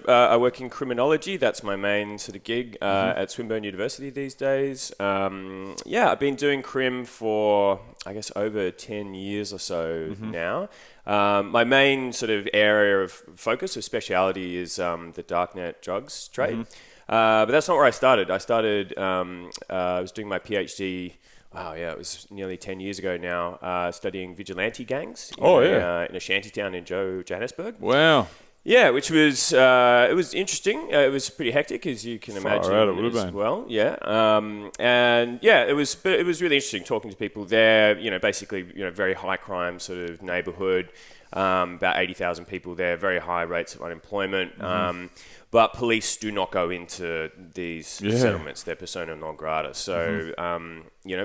I work in criminology. That's my main sort of gig at Swinburne University these days. I've been doing crim for, I guess, over 10 years or so now. My main sort of area of focus or speciality is the darknet drugs trade. But that's not where I started. I was doing my PhD. Wow, yeah, it was nearly 10 years ago now, studying vigilante gangs in a shantytown in Johannesburg. Wow. Yeah, which was it was interesting. It was pretty hectic, as you can imagine. Out, it would have been. Well, yeah, it was really interesting talking to people there. Basically, very high crime sort of neighbourhood. About 80,000 people there. Very high rates of unemployment. But police do not go into these settlements. They're persona non grata. So,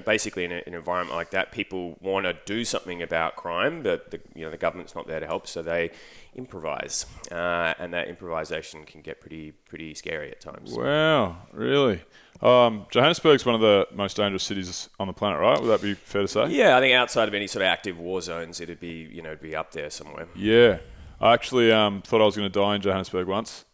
basically in an environment like that, people want to do something about crime, but the government's not there to help, so they improvise. And that improvisation can get pretty scary at times. Wow, really? Johannesburg's one of the most dangerous cities on the planet, right? Would that be fair to say? Yeah, I think outside of any sort of active war zones, it'd be up there somewhere. Yeah. I actually thought I was going to die in Johannesburg once.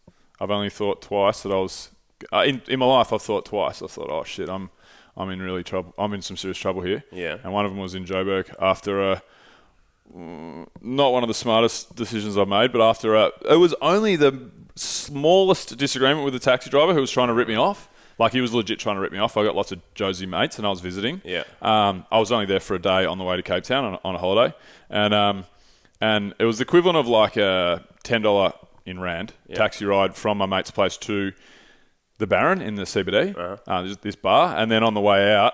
I've only thought twice that I was... in my life, I've thought twice. I thought, oh, shit, I'm in really trouble. I'm in some serious trouble here. Yeah. And one of them was in Joburg after not one of the smartest decisions I've made, but after it was only the smallest disagreement with the taxi driver who was trying to rip me off. Like, he was legit trying to rip me off. I got lots of Josie mates and I was visiting. Yeah. I was only there for a day on the way to Cape Town on a holiday. And it was the equivalent of like a $10 in Rand taxi ride from my mate's place to the Baron in the CBD, this bar. And then on the way out,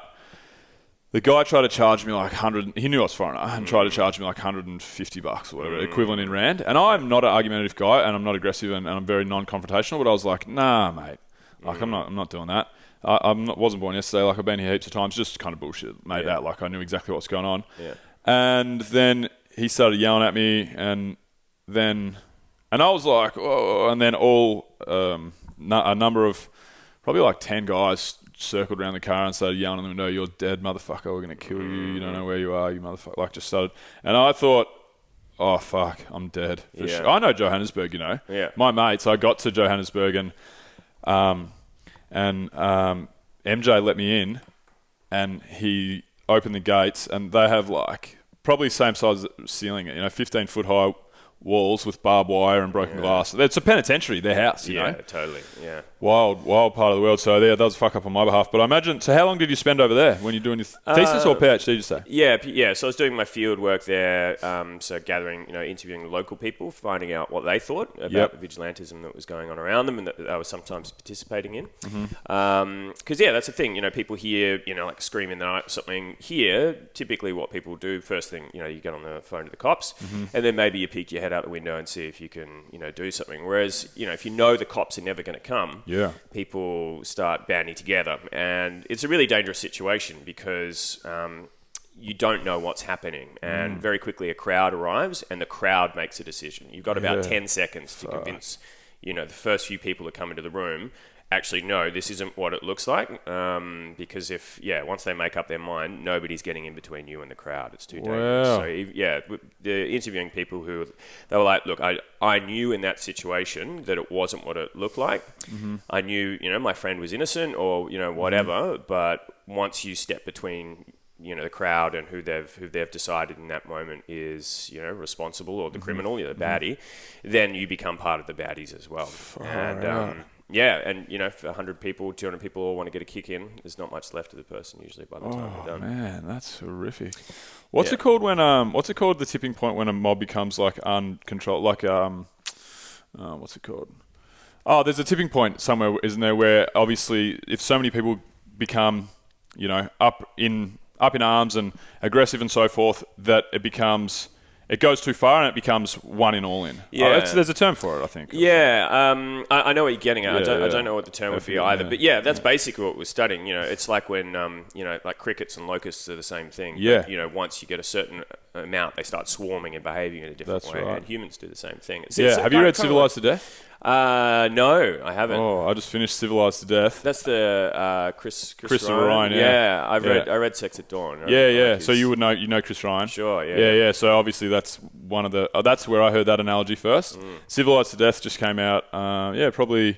the guy tried to charge me like 100. He knew I was a foreigner and tried to charge me like $150 or whatever, equivalent in Rand. And I'm not an argumentative guy and I'm not aggressive and I'm very non-confrontational. But I was like, nah, mate. Like, I'm not doing that. Wasn't born yesterday. Like, I've been here heaps of times. Just kind of bullshit. Made out like I knew exactly what's going on. Yeah. And then he started yelling at me, and I was like, oh, and then a number of probably like 10 guys circled around the car and started yelling at them, no, you're dead, motherfucker. We're going to kill you. You don't know where you are, you motherfucker. Like, just started. And I thought, oh, fuck, I'm dead. For sure. I know Johannesburg, Yeah. My mates, I got to Johannesburg and MJ let me in and he opened the gates and they have like probably same size ceiling, 15 foot high walls with barbed wire and broken glass. It's a penitentiary, their house, you know? Yeah, totally, yeah. Wild part of the world. So that was a fuck up on my behalf. But I imagine, so how long did you spend over there when you're doing your thesis or PhD, did you say? Yeah. So I was doing my field work there, so gathering, interviewing local people, finding out what they thought about the vigilantism that was going on around them and that I was sometimes participating in. Because, that's the thing, people hear, like scream in the night or something. Here, typically what people do, first thing, you get on the phone to the cops and then maybe you peek your head out the window and see if you can, do something. Whereas, if you know the cops are never going to come, people start banding together. And it's a really dangerous situation because you don't know what's happening. And very quickly a crowd arrives and the crowd makes a decision. You've got about 10 seconds to convince, the first few people that come into the room actually, no, this isn't what it looks like. Because once they make up their mind, nobody's getting in between you and the crowd. It's too dangerous. So, the interviewing people they were like, look, I knew in that situation that it wasn't what it looked like. I knew, my friend was innocent or, whatever. But once you step between, the crowd and who they've decided in that moment is, responsible or the criminal, the baddie, then you become part of the baddies as well. If 100 people, 200 people all want to get a kick in, there's not much left of the person usually by the time they're done. Oh man, that's horrific. What's it called when the tipping point when a mob becomes like uncontrolled? Like what's it called? Oh, there's a tipping point somewhere, isn't there? Where obviously, if so many people become, up in arms and aggressive and so forth, that it goes too far and it becomes one in all in. Yeah. There's a term for it, I think. Yeah, I know what you're getting at. I don't know what the term would be either. But that's basically what we're studying. It's like when, like crickets and locusts are the same thing. Yeah. But, once you get a certain amount, they start swarming and behaving in a different way. Right. And humans do the same thing. Have you read Civilized to Death? No, I haven't. Oh, I just finished Civilized to Death. That's the Christopher Ryan. Yeah, I read Sex at Dawn. So you would know Chris Ryan. Sure. Yeah. So obviously that's one of the. That's where I heard that analogy first. Civilized to Death just came out. Probably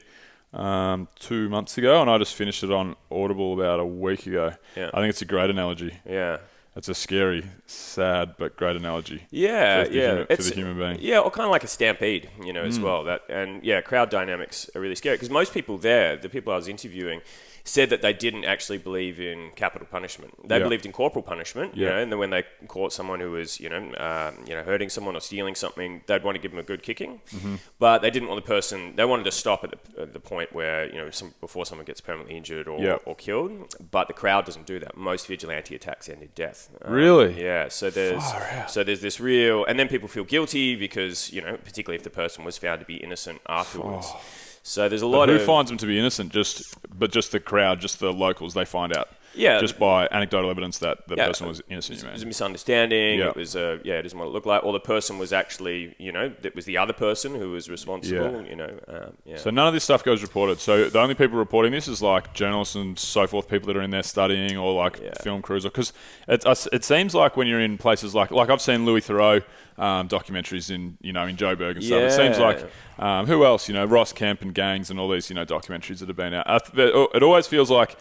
2 months ago, and I just finished it on Audible about a week ago. Yeah. I think it's a great analogy. Yeah. It's a scary, sad, but great analogy. For the human being. Yeah, or kind of like a stampede, as well. Crowd dynamics are really scary because most people there, the people I was interviewing, said that they didn't actually believe in capital punishment. They believed in corporal punishment, and then when they caught someone who was, hurting someone or stealing something, they'd want to give them a good kicking. But they didn't want the person. They wanted to stop at the point where before someone gets permanently injured or killed. But the crowd doesn't do that. Most vigilante attacks end in death. Really? Yeah. So there's this real, and then people feel guilty because particularly if the person was found to be innocent afterwards. So there's a lot of... Who finds them to be innocent? Just the crowd, just the locals, they find out. Yeah. Just by anecdotal evidence that the person was innocent. It was a misunderstanding. It was it doesn't want to look like... Or the person was actually, it was the other person who was responsible, So none of this stuff goes reported. So the only people reporting this is like journalists and so forth, people that are in there studying or like film crews. Because it seems like when you're in places like I've seen Louis Theroux documentaries in Joburg and stuff. It seems like who else? Ross Kemp and gangs and all these documentaries that have been out. It always feels like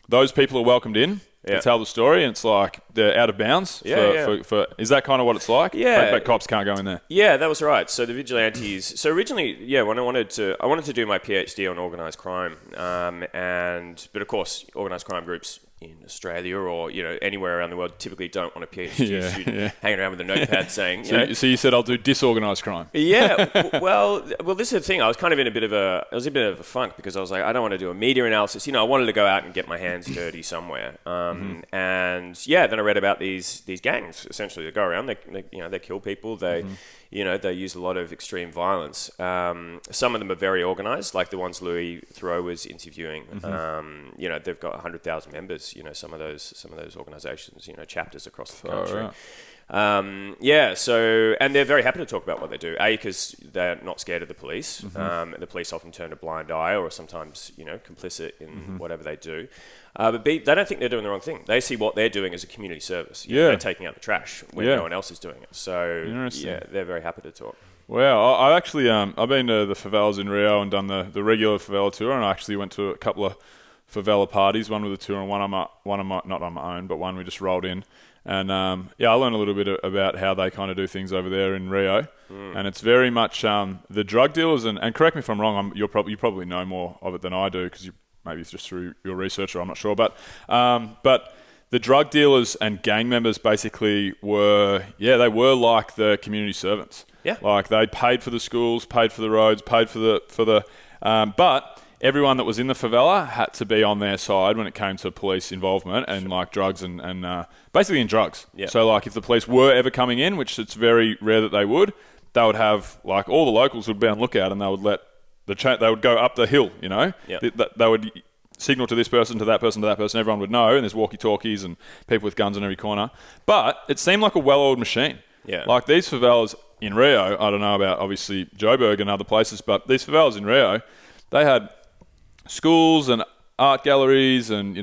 those people are welcomed in to tell the story, and it's like they're out of bounds. For is that kind of what it's like? Yeah, but cops can't go in there. Yeah, that was right. So the vigilantes. So originally, when I wanted to do my PhD on organised crime, but of course, organised crime groups in Australia or anywhere around the world typically don't want a PhD student hanging around with a notepad saying. So you said I'll do disorganised crime. Well, this is the thing. I was kind of in a bit of a funk because I was like, I don't want to do a media analysis. I wanted to go out and get my hands dirty somewhere. And then I read about these gangs essentially that go around. They kill people. They they use a lot of extreme violence. Some of them are very organised, like the ones Louis Theroux was interviewing. They've got 100,000 members. Some of those organisations. Chapters across the country. And they're very happy to talk about what they do. A, because they're not scared of the police. And the police often turn a blind eye or are sometimes complicit in whatever they do. But B, they don't think they're doing the wrong thing. They see what they're doing as a community service. They're taking out the trash when no one else is doing it. So they're very happy to talk. Well, I actually I've been to the favelas in Rio and done the regular favela tour, and I actually went to a couple of favela parties, one with a tour and one on my not on my own, but one we just rolled in. And I learned a little bit about how they kind of do things over there in Rio, and it's very much the drug dealers. And correct me if I'm wrong. You probably know more of it than I do because maybe it's just through your research, or I'm not sure. But the drug dealers and gang members basically were like the community servants. Yeah, like they paid for the schools, paid for the roads, paid for the but everyone that was in the favela had to be on their side when it came to police involvement and like drugs and basically in drugs. Yeah. So like if the police were ever coming in, which it's very rare that they would have like all the locals would be on lookout and they would let they would go up the hill, They would signal to this person, to that person, to that person. Everyone would know, and there's walkie-talkies and people with guns in every corner. But it seemed like a well-oiled machine. Yeah. Like these favelas in Rio, I don't know about obviously Joburg and other places, but these favelas in Rio, they had schools and art galleries and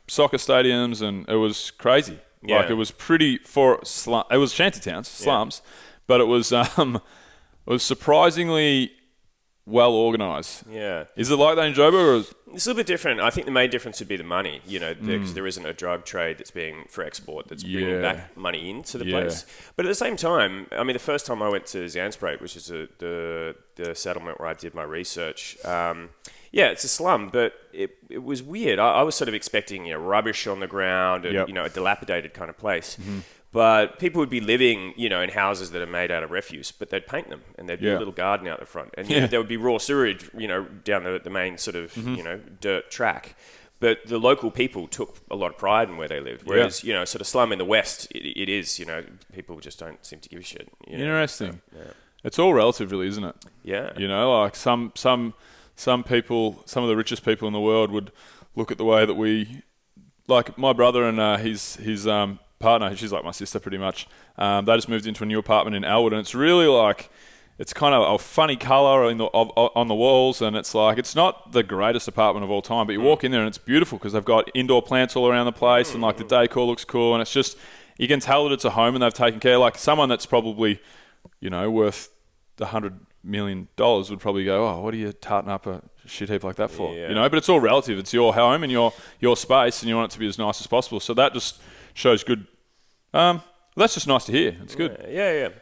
soccer stadiums, and it was crazy. Yeah. Like it was pretty it was shantytowns, slums, but it was surprisingly well organised. Yeah. Is it like that in Joburg? It's a little bit different. I think the main difference would be the money, because there isn't a drug trade that's being for export that's bringing back money into the place. But at the same time, I mean, the first time I went to Zandspreek, which is the settlement where I did my research, it's a slum, but it was weird. I was sort of expecting rubbish on the ground and a dilapidated kind of place. But people would be living, in houses that are made out of refuse, but they'd paint them and there'd be a little garden out the front. And there would be raw sewage, down the main sort of, dirt track. But the local people took a lot of pride in where they lived. Whereas, sort of slum in the West, it is, people just don't seem to give a shit. Interesting. So, it's all relative, really, isn't it? Yeah. Like some people, some of the richest people in the world would look at the way that we, like my brother and his partner, she's like my sister pretty much. They just moved into a new apartment in Elwood, and it's really like, it's kind of a funny colour on the walls, and it's like, it's not the greatest apartment of all time, but you walk in there and it's beautiful because they've got indoor plants all around the place, and like the decor looks cool, and it's just, you can tell that it's a home and they've taken care. Like someone that's probably, worth $100 million would probably go, oh, what are you tarting up a shit heap like that for? Yeah. But it's all relative. It's your home and your space, and you want it to be as nice as possible. So that just shows good. That's just nice to hear. It's good. Yeah.